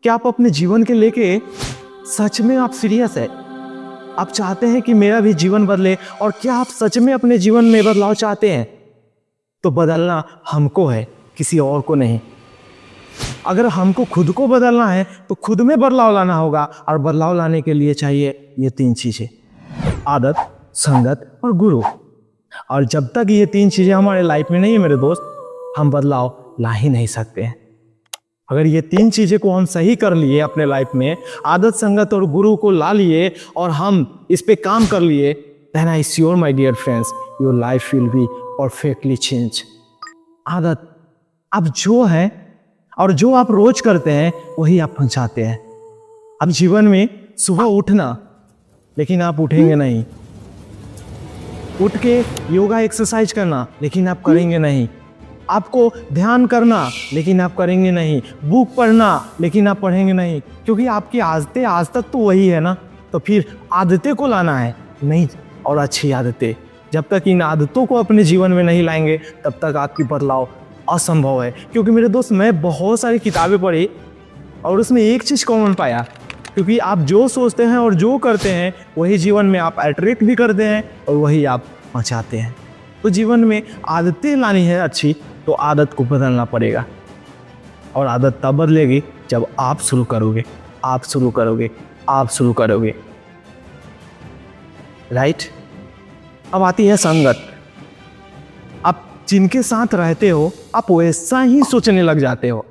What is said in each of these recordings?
क्या आप अपने जीवन के लेके सच में आप सीरियस है? आप चाहते हैं कि मेरा भी जीवन बदले, और क्या आप सच में अपने जीवन में बदलाव चाहते हैं? तो बदलना हमको है, किसी और को नहीं। अगर हमको खुद को बदलना है तो खुद में बदलाव लाना होगा, और बदलाव लाने के लिए चाहिए ये 3 चीजें: आदत, संगत और गुरु। और जब तक ये 3 चीजें हमारे लाइफ में नहीं है मेरे दोस्त, हम बदलाव ला ही नहीं सकते हैं। अगर ये 3 चीजें को हम सही कर लिए अपने लाइफ में, आदत, संगत और गुरु को ला लिए, और हम इस पे काम कर लिए, then I sure my dear friends, your life will be perfectly change. आदत, अब जो है और जो आप रोज करते हैं वही आप पहुंचाते हैं। अब जीवन में सुबह उठना, लेकिन आप उठेंगे नहीं। उठ के योगा एक्सरसाइज करना, लेकिन आप करेंगे नहीं। आपको ध्यान करना, लेकिन आप करेंगे नहीं। बुक पढ़ना, लेकिन आप पढ़ेंगे नहीं, क्योंकि आपकी आदतें आज तक तो वही है ना। तो फिर आदतें को लाना है, नहीं और अच्छी आदतें। जब तक इन आदतों को अपने जीवन में नहीं लाएंगे तब तक आपकी बदलाव असंभव है। क्योंकि मेरे दोस्त, मैं बहुत सारी किताबें पढ़ी और उसमें एक चीज़ कॉमन पाया, क्योंकि आप जो सोचते हैं और जो करते हैं वही जीवन में आप अट्रैक्ट भी करते हैं और वही आप पहुँचाते हैं। तो जीवन में आदतें लानी है अच्छी, तो आदत को बदलना पड़ेगा। और आदत तब बदलेगी जब आप शुरू करोगे, आप शुरू करोगे, आप शुरू करोगे। राइट? अब आती है संगत। आप जिनके साथ रहते हो आप वैसा ही सोचने लग जाते हो।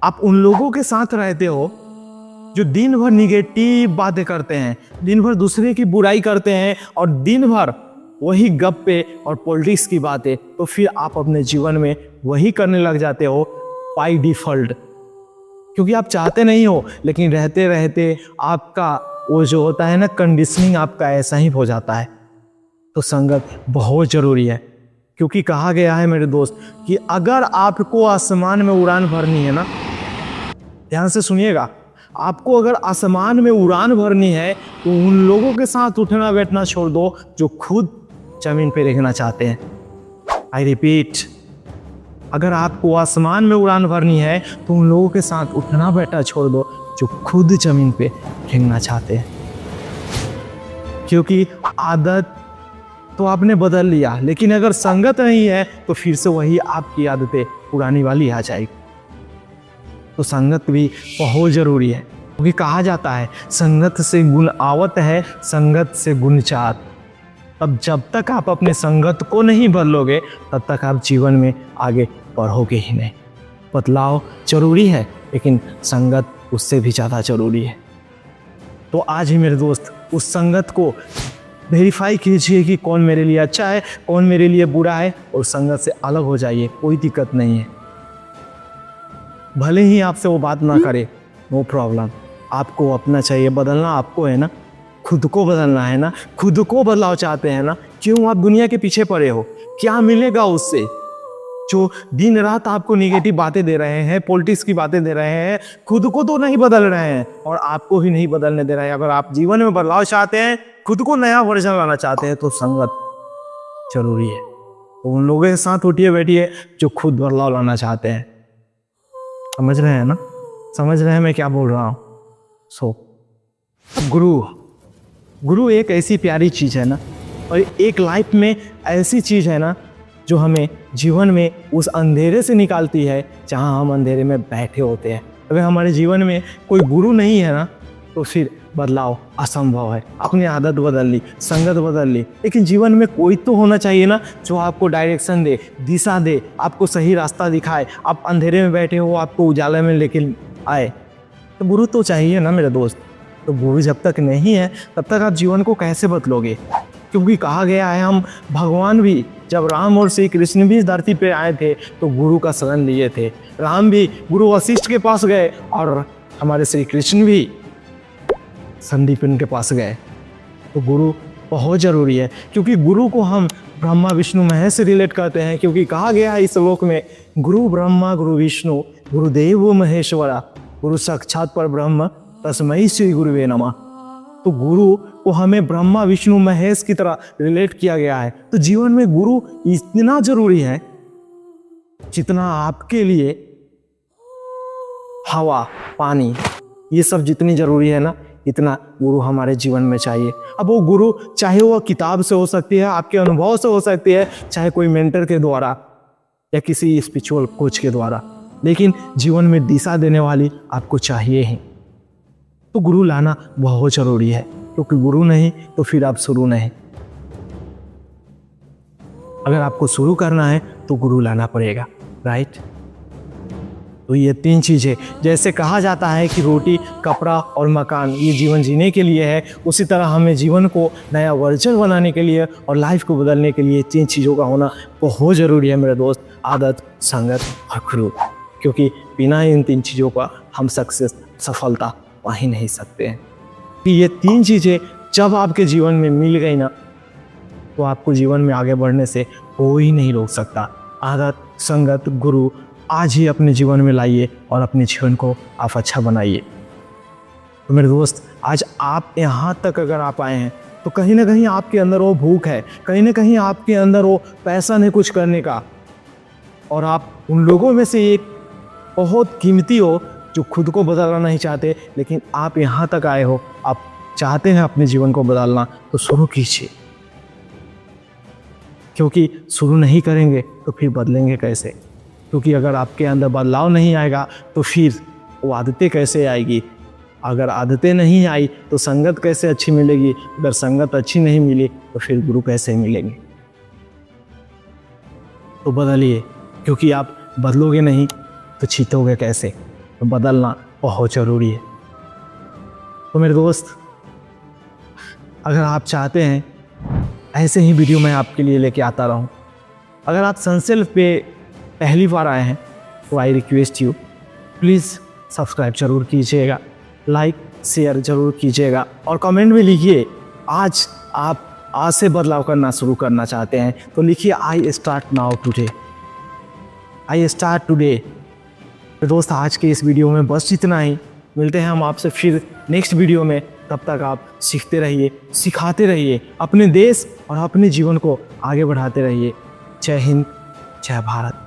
आप उन लोगों के साथ रहते हो जो दिन भर निगेटिव बातें करते हैं, दिन भर दूसरे की बुराई करते हैं, और दिन भर वही गप्पे और पॉलिटिक्स की बातें, तो फिर आप अपने जीवन में वही करने लग जाते हो बाय डिफॉल्ट। क्योंकि आप चाहते नहीं हो, लेकिन रहते रहते आपका वो जो होता है ना, कंडीशनिंग आपका ऐसा ही हो जाता है। तो संगत बहुत जरूरी है, क्योंकि कहा गया है मेरे दोस्त कि अगर आपको आसमान में उड़ान भरनी है ना, ध्यान से सुनिएगा, आपको अगर आसमान में उड़ान भरनी है तो उन लोगों के साथ उठना बैठना छोड़ दो जो खुद जमीन पे रहना चाहते हैं। आई रिपीट, अगर आपको आसमान में उड़ान भरनी है तो उन लोगों के साथ उठना बैठना छोड़ दो जो खुद जमीन पे रहना चाहते हैं। क्योंकि आदत तो आपने बदल लिया, लेकिन अगर संगत नहीं है तो फिर से वही आपकी आदतें पुरानी वाली आ जाएगी। तो संगत भी बहुत जरूरी है, क्योंकि कहा जाता है संगत से गुण आवत है, संगत से गुण चात। तब जब तक आप अपने संगत को नहीं बदलोगे तब तक आप जीवन में आगे बढ़ोगे ही नहीं। बदलाव जरूरी है, लेकिन संगत उससे भी ज़्यादा जरूरी है। तो आज ही मेरे दोस्त उस संगत को वेरीफाई कीजिए कि कौन मेरे लिए अच्छा है, कौन मेरे लिए बुरा है, और संगत से अलग हो जाइए, कोई दिक्कत नहीं है। भले ही आपसे वो बात ना करे, नो प्रॉब्लम। आपको अपना चाहिए, बदलना आपको है ना, खुद को बदलना है ना, खुद को बदलाव चाहते हैं ना। क्यों आप दुनिया के पीछे पड़े हो? क्या मिलेगा उससे जो दिन रात आपको निगेटिव बातें दे रहे हैं, पॉलिटिक्स की बातें दे रहे हैं? खुद को तो नहीं बदल रहे हैं और आपको ही नहीं बदलने दे रहे हैं। अगर आप जीवन में बदलाव चाहते हैं, खुद को नया वर्जन लाना चाहते हैं, तो संगत जरूरी है। तो उन लोगों के साथ उठिए बैठिए जो खुद बदलाव लाना चाहते हैं। समझ रहे हैं ना? समझ रहे हैं मैं क्या बोल रहा हूँ? गुरु एक ऐसी प्यारी चीज़ है ना, और एक लाइफ में ऐसी चीज़ है ना जो हमें जीवन में उस अंधेरे से निकालती है जहाँ हम अंधेरे में बैठे होते हैं। अगर हमारे जीवन में कोई गुरु नहीं है ना तो फिर बदलाव असंभव है। अपनी आदत बदल ली, संगत बदल ली, लेकिन जीवन में कोई तो होना चाहिए ना जो आपको डायरेक्शन दे, दिशा दे, आपको सही रास्ता दिखाए। आप अंधेरे में बैठे हो, आपको उजाले में लेके आए, तो गुरु तो चाहिए ना मेरे दोस्त। तो गुरु जब तक नहीं है तब तक आप जीवन को कैसे बदलोगे? क्योंकि कहा गया है, हम भगवान भी, जब राम और श्री कृष्ण भी इस धरती पे आए थे तो गुरु का शरण लिए थे। राम भी गुरु वशिष्ठ के पास गए और हमारे श्री कृष्ण भी संदीपन के पास गए। तो गुरु बहुत ज़रूरी है, क्योंकि गुरु को हम ब्रह्मा विष्णु महेश से रिलेट करते हैं। क्योंकि कहा गया है इस श्लोक में, गुरु ब्रह्मा गुरु विष्णु गुरुदेव महेश्वरा गुरु साक्षात पर ब्रह्म तस्मै श्री गुरुवे नमः। तो गुरु को हमें ब्रह्मा विष्णु महेश की तरह रिलेट किया गया है। तो जीवन में गुरु इतना जरूरी है जितना आपके लिए हवा, पानी, ये सब जितनी ज़रूरी है ना, इतना गुरु हमारे जीवन में चाहिए। अब वो गुरु चाहे वो किताब से हो सकती है, आपके अनुभव से हो सकती है, चाहे कोई मेंटर के द्वारा या किसी स्पिरिचुअल कोच के द्वारा, लेकिन जीवन में दिशा देने वाली आपको चाहिए ही। तो गुरु लाना बहुत ज़रूरी है, क्योंकि गुरु नहीं तो फिर आप शुरू नहीं। अगर आपको शुरू करना है तो गुरु लाना पड़ेगा, राइट। तो ये 3 चीज़ें, जैसे कहा जाता है कि रोटी, कपड़ा और मकान ये जीवन जीने के लिए है, उसी तरह हमें जीवन को नया वर्जन बनाने के लिए और लाइफ को बदलने के लिए 3 चीज़ों का होना बहुत ज़रूरी है मेरे दोस्त। आदत, संगत और गुरु, क्योंकि बिना इन 3 चीज़ों का हम सफलता पा ही नहीं सकते हैं। कि ये 3 चीज़ें जब आपके जीवन में मिल गई ना, तो आपको जीवन में आगे बढ़ने से कोई नहीं रोक सकता। आदत, संगत, गुरु आज ही अपने जीवन में लाइए और अपने जीवन को आप अच्छा बनाइए। तो मेरे दोस्त, आज आप यहाँ तक अगर आप आए हैं तो कहीं ना कहीं आपके अंदर वो भूख है, कहीं ना कहीं आपके अंदर वो पैसा नहीं कुछ करने का, और आप उन लोगों में से एक बहुत कीमती हो जो खुद को बदलना नहीं चाहते, लेकिन आप यहाँ तक आए हो, आप चाहते हैं अपने जीवन को बदलना, तो शुरू कीजिए। क्योंकि शुरू नहीं करेंगे तो फिर बदलेंगे कैसे? क्योंकि अगर आपके अंदर बदलाव नहीं आएगा तो फिर वो आदतें कैसे आएगी? अगर आदतें नहीं आई तो संगत कैसे अच्छी मिलेगी? अगर संगत अच्छी नहीं मिली तो फिर गुरु कैसे मिलेंगे? तो बदलिए, क्योंकि आप बदलोगे नहीं तो जीतोगे कैसे? तो बदलना बहुत ज़रूरी है। तो मेरे दोस्त, अगर आप चाहते हैं ऐसे ही वीडियो मैं आपके लिए लेके आता रहूं, अगर आप सनसेल्फ पे पहली बार आए हैं तो I request you, please subscribe जरूर कीजिएगा, लाइक शेयर जरूर कीजिएगा और कमेंट में लिखिए आज आप आज से बदलाव करना शुरू करना चाहते हैं तो लिखिए I start now today, I start today. तो दोस्त, आज के इस वीडियो में बस इतना ही। मिलते हैं हम आपसे फिर नेक्स्ट वीडियो में। तब तक आप सीखते रहिए, सिखाते रहिए, अपने देश और अपने जीवन को आगे बढ़ाते रहिए। जय हिंद, जय भारत।